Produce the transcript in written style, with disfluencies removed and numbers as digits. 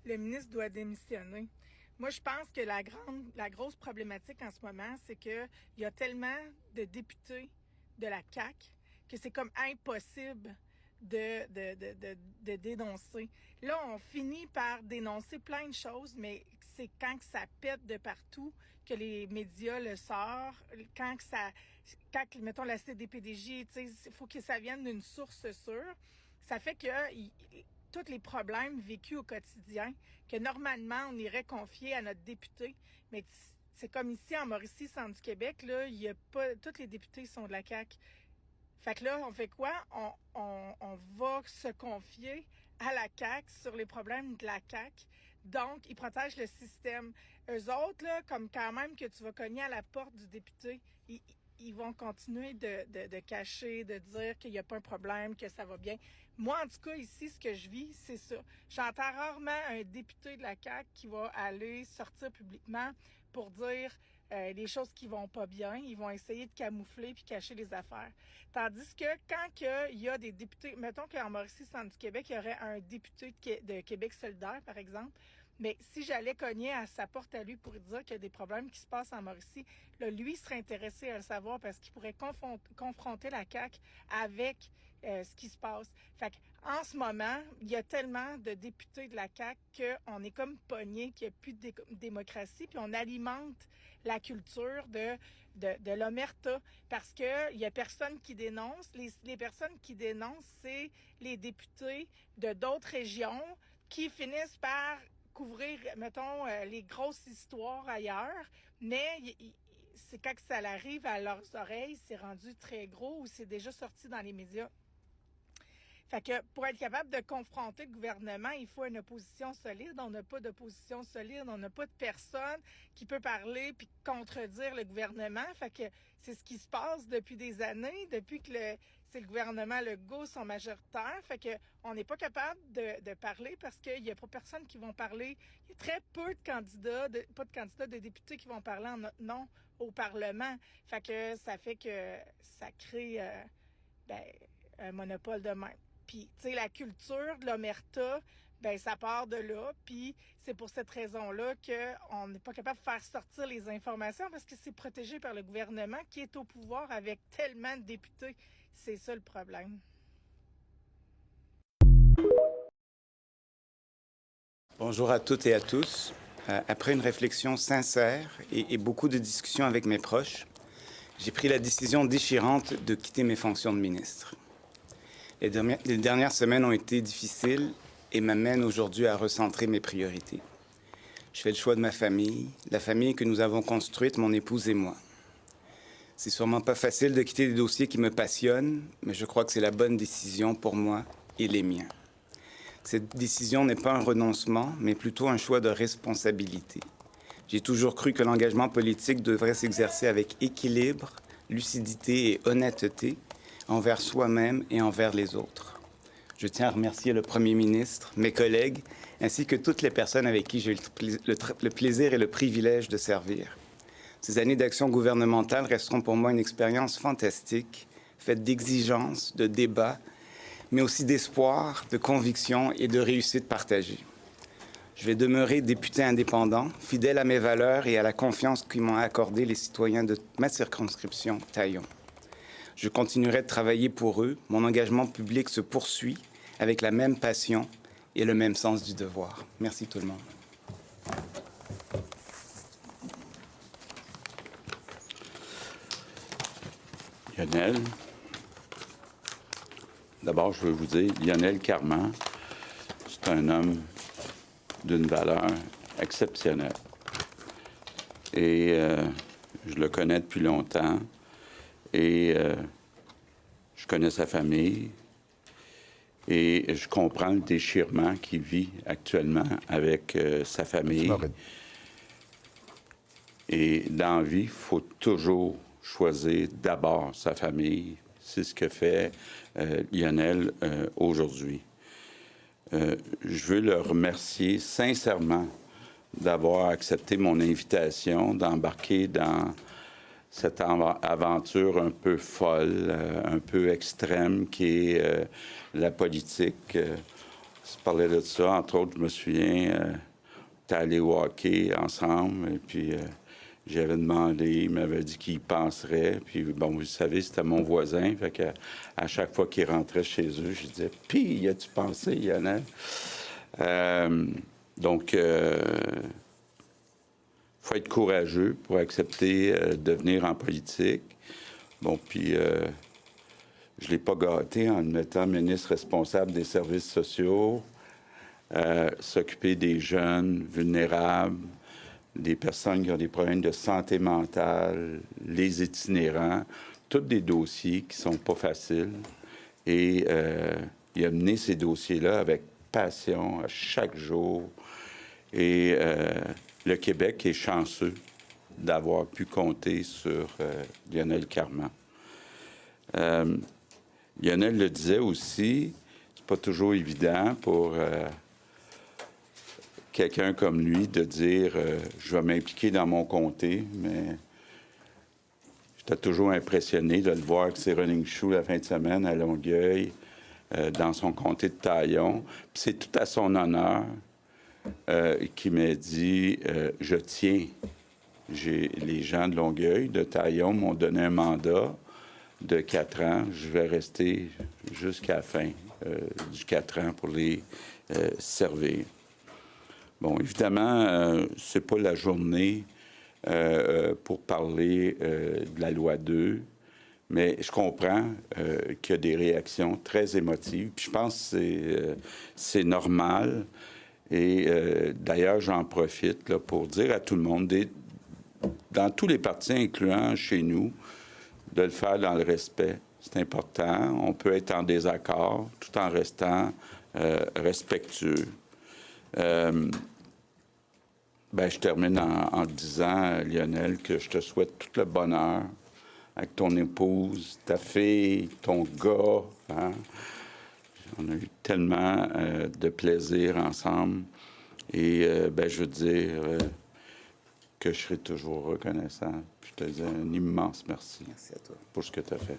le ministre doit démissionner. Moi, je pense que la grosse problématique en ce moment, c'est qu'il y a tellement de députés de la CAQ que c'est comme impossible de dénoncer. Là, on finit par dénoncer plein de choses, mais c'est quand que ça pète de partout que les médias le sortent, quand, mettons, la CDPDJ, il faut que ça vienne d'une source sûre. Ça fait que tous les problèmes vécus au quotidien, que normalement, on irait confier à notre député, mais c'est comme ici, en Mauricie, centre du Québec, là, il y a pas, tous les députés sont de la CAQ. Fait que là, on fait quoi? On va se confier à la CAQ sur les problèmes de la CAQ. Donc, ils protègent le système. Eux autres, là, comme quand même que tu vas cogner à la porte du député, ils vont continuer de cacher, de dire qu'il n'y a pas un problème, que ça va bien. Moi, en tout cas, ici, ce que je vis, c'est ça. J'entends rarement un député de la CAQ qui va aller sortir publiquement pour dire les choses qui vont pas bien. Ils vont essayer de camoufler puis cacher les affaires. Tandis que quand il y a des députés, mettons qu'en Mauricie, centre du Québec, il y aurait un député de Québec solidaire, par exemple, mais si j'allais cogner à sa porte à lui pour dire qu'il y a des problèmes qui se passent en Mauricie, là, lui serait intéressé à le savoir parce qu'il pourrait confronter la CAQ avec ce qui se passe. Fait qu'en ce moment, il y a tellement de députés de la CAQ qu'on est comme pognés, qu'il n'y a plus de démocratie, puis on alimente la culture de l'omerta parce qu'il n'y a personne qui dénonce. Les personnes qui dénoncent, c'est les députés de d'autres régions qui finissent par couvrir, mettons, les grosses histoires ailleurs, mais c'est quand ça arrive à leurs oreilles, c'est rendu très gros ou c'est déjà sorti dans les médias. Fait que pour être capable de confronter le gouvernement, il faut une opposition solide. On n'a pas d'opposition solide, on n'a pas de personne qui peut parler puis contredire le gouvernement. Fait que c'est ce qui se passe depuis des années, depuis que c'est le gouvernement Legault sont majoritaires. Fait que on n'est pas capable de parler parce qu'il n'y a pas personne qui vont parler. Il y a très peu de candidats, de députés qui vont parler en notre nom au Parlement. Fait que ça fait que ça crée un monopole de même. Puis, tu sais, la culture de l'omerta, ben ça part de là. Puis, c'est pour cette raison-là qu'on n'est pas capable de faire sortir les informations parce que c'est protégé par le gouvernement qui est au pouvoir avec tellement de députés. C'est ça le problème. Bonjour à toutes et à tous. Après une réflexion sincère et beaucoup de discussions avec mes proches, j'ai pris la décision déchirante de quitter mes fonctions de ministre. Les dernières semaines ont été difficiles et m'amènent aujourd'hui à recentrer mes priorités. Je fais le choix de ma famille, la famille que nous avons construite, mon épouse et moi. C'est sûrement pas facile de quitter des dossiers qui me passionnent, mais je crois que c'est la bonne décision pour moi et les miens. Cette décision n'est pas un renoncement, mais plutôt un choix de responsabilité. J'ai toujours cru que l'engagement politique devrait s'exercer avec équilibre, lucidité et honnêteté envers soi-même et envers les autres. Je tiens à remercier le Premier ministre, mes collègues, ainsi que toutes les personnes avec qui j'ai eu le plaisir et le privilège de servir. Ces années d'action gouvernementale resteront pour moi une expérience fantastique, faite d'exigences, de débats, mais aussi d'espoir, de conviction et de réussite partagée. Je vais demeurer député indépendant, fidèle à mes valeurs et à la confiance qu'ils m'ont accordé les citoyens de ma circonscription, Taillon. Je continuerai de travailler pour eux. Mon engagement public se poursuit avec la même passion et le même sens du devoir. Merci tout le monde. Lionel, d'abord, je veux vous dire, Lionel Carman, c'est un homme d'une valeur exceptionnelle. Et je le connais depuis longtemps. Et je connais sa famille et je comprends le déchirement qu'il vit actuellement avec sa famille. Et dans la vie, il faut toujours choisir d'abord sa famille. C'est ce que fait Lionel aujourd'hui. Je veux le remercier sincèrement d'avoir accepté mon invitation, d'embarquer dans cette aventure un peu folle, un peu extrême qui est la politique. se parlait de ça. Entre autres, je me souviens, on était allés au hockey ensemble, et puis j'avais demandé, il m'avait dit qu'il y penserait. Puis, bon, vous savez, c'était mon voisin, fait que à chaque fois qu'il rentrait chez eux, je disais « Puis, y a-tu pensé, Lionel? » Donc, faut être courageux pour accepter de venir en politique. Bon, puis je ne l'ai pas gâté en le mettant ministre responsable des services sociaux, s'occuper des jeunes vulnérables, des personnes qui ont des problèmes de santé mentale, les itinérants, tous des dossiers qui ne sont pas faciles. Et il a mené ces dossiers-là avec passion à chaque jour. Et le Québec est chanceux d'avoir pu compter sur Lionel Carman. Lionel le disait aussi, c'est pas toujours évident pour quelqu'un comme lui de dire je vais m'impliquer dans mon comté, mais j'étais toujours impressionné de le voir que c'est running shoe la fin de semaine à Longueuil, dans son comté de Taillon. Puis c'est tout à son honneur qu'il m'a dit je tiens. Les gens de Longueuil, de Taillon, m'ont donné un mandat de 4 ans. Je vais rester jusqu'à la fin du 4 ans pour les servir. Bon, évidemment, c'est pas la journée pour parler de la loi 2, mais je comprends qu'il y a des réactions très émotives. Puis je pense que c'est normal. Et d'ailleurs, j'en profite là, pour dire à tout le monde, dans tous les partis, incluant chez nous, de le faire dans le respect. C'est important. On peut être en désaccord tout en restant respectueux. Je termine en disant, Lionel, que je te souhaite tout le bonheur avec ton épouse, ta fille, ton gars. Hein? On a eu tellement de plaisir ensemble. Et je veux dire que je serai toujours reconnaissant. Puis je te dis un immense merci. Merci à toi. Pour ce que tu as fait.